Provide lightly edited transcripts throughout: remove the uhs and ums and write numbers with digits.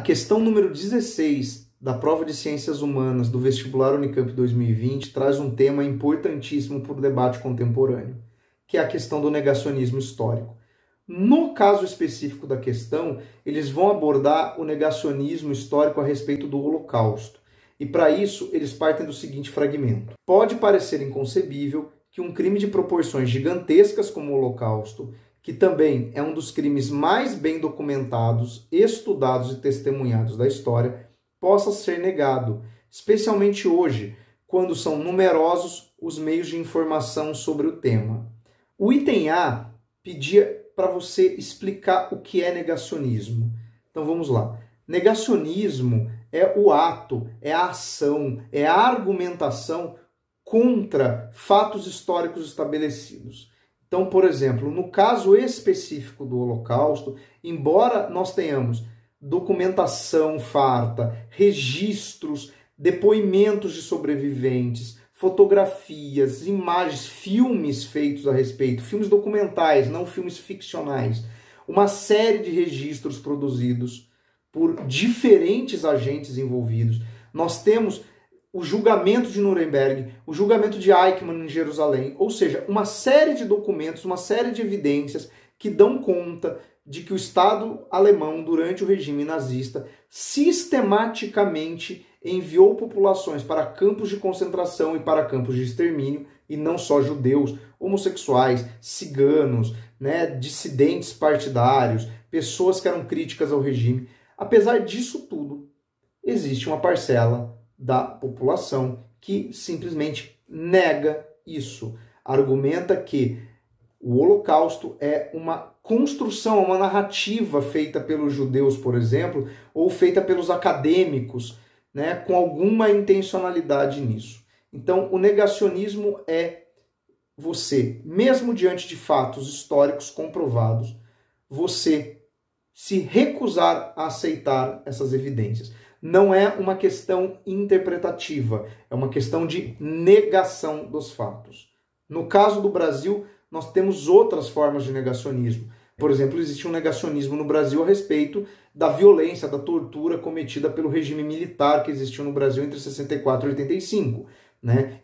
questão número 16 da prova de Ciências Humanas do vestibular Unicamp 2020 traz um tema importantíssimo para o debate contemporâneo, que é a questão do negacionismo histórico. No caso específico da questão, eles vão abordar o negacionismo histórico a respeito do Holocausto. E para isso, eles partem do seguinte fragmento. Pode parecer inconcebível que um crime de proporções gigantescas como o Holocausto, que também é um dos crimes mais bem documentados, estudados e testemunhados da história, possa ser negado, especialmente hoje, quando são numerosos os meios de informação sobre o tema. O item A pedia para você explicar o que é negacionismo. Então vamos lá. Negacionismo é o ato, é a ação, é a argumentação contra fatos históricos estabelecidos. Então, por exemplo, no caso específico do Holocausto, embora nós tenhamos documentação farta, registros, depoimentos de sobreviventes, fotografias, imagens, filmes feitos a respeito, filmes documentais, não filmes ficcionais, uma série de registros produzidos por diferentes agentes envolvidos. Nós temos o julgamento de Nuremberg, o julgamento de Eichmann em Jerusalém, ou seja, uma série de documentos, uma série de evidências que dão conta de que o Estado alemão, durante o regime nazista, sistematicamente enviou populações para campos de concentração e para campos de extermínio, e não só judeus, homossexuais, ciganos, dissidentes partidários, pessoas que eram críticas ao regime. Apesar disso tudo, existe uma parcela da população que simplesmente nega isso. Argumenta que o Holocausto é uma construção, uma narrativa feita pelos judeus, por exemplo, ou feita pelos acadêmicos, com alguma intencionalidade nisso. Então, o negacionismo é você, mesmo diante de fatos históricos comprovados, você se recusar a aceitar essas evidências. Não é uma questão interpretativa, é uma questão de negação dos fatos. No caso do Brasil, nós temos outras formas de negacionismo. Por exemplo, existe um negacionismo no Brasil a respeito da violência, da tortura cometida pelo regime militar que existiu no Brasil entre 64 e 85.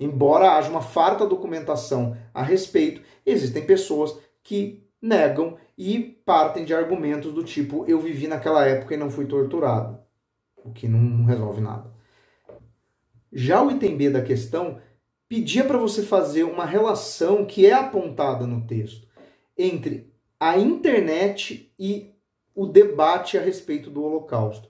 Embora haja uma farta documentação a respeito, existem pessoas que negam e partem de argumentos do tipo: eu vivi naquela época e não fui torturado, o que não resolve nada. Já o item B da questão pedia para você fazer uma relação que é apontada no texto entre a internet e o debate a respeito do Holocausto.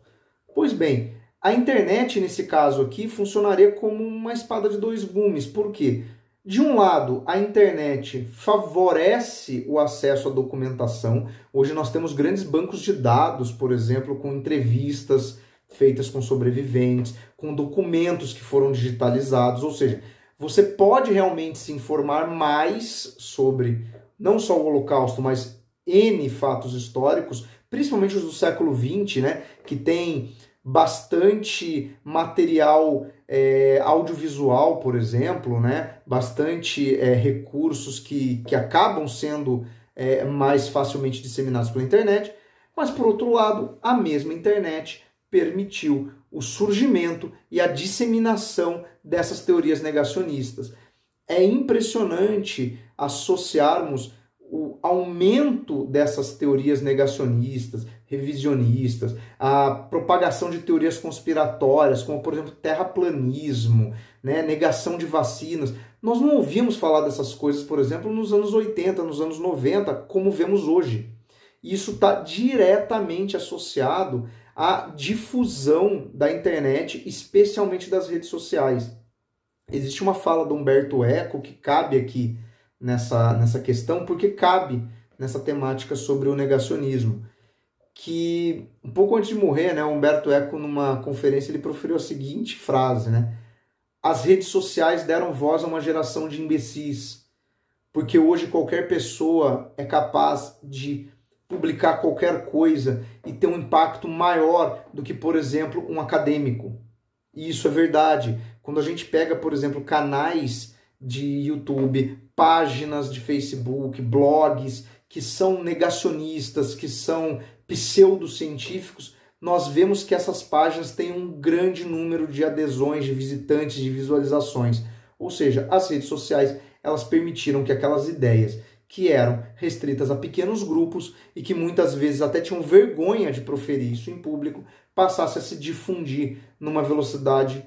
Pois bem, a internet, nesse caso aqui, funcionaria como uma espada de dois gumes. Por quê? De um lado, a internet favorece o acesso à documentação. Hoje nós temos grandes bancos de dados, por exemplo, com entrevistas feitas com sobreviventes, com documentos que foram digitalizados, ou seja, você pode realmente se informar mais sobre não só o Holocausto, mas N fatos históricos, principalmente os do século XX, que tem bastante material audiovisual, por exemplo, bastante recursos que acabam sendo mais facilmente disseminados pela internet, mas, por outro lado, a mesma internet permitiu o surgimento e a disseminação dessas teorias negacionistas. É impressionante associarmos o aumento dessas teorias negacionistas, revisionistas, a propagação de teorias conspiratórias, como, por exemplo, terraplanismo, negação de vacinas. Nós não ouvíamos falar dessas coisas, por exemplo, nos anos 80, nos anos 90, como vemos hoje. Isso está diretamente associado à difusão da internet, especialmente das redes sociais. Existe uma fala do Umberto Eco que cabe aqui nessa questão, porque cabe nessa temática sobre o negacionismo, que um pouco antes de morrer, Umberto Eco, numa conferência, ele proferiu a seguinte frase, as redes sociais deram voz a uma geração de imbecis, porque hoje qualquer pessoa é capaz de publicar qualquer coisa e ter um impacto maior do que, por exemplo, um acadêmico. E isso é verdade. Quando a gente pega, por exemplo, canais de YouTube, páginas de Facebook, blogs que são negacionistas, que são pseudocientíficos, nós vemos que essas páginas têm um grande número de adesões, de visitantes, de visualizações. Ou seja, as redes sociais, elas permitiram que aquelas ideias que eram restritas a pequenos grupos e que muitas vezes até tinham vergonha de proferir isso em público, passasse a se difundir numa velocidade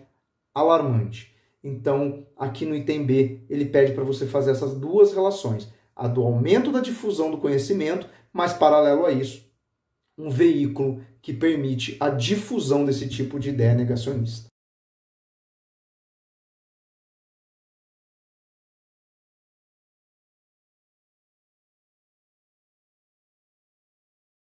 alarmante. Então, aqui no item B, ele pede para você fazer essas duas relações. A do aumento da difusão do conhecimento, mas paralelo a isso, um veículo que permite a difusão desse tipo de ideia negacionista.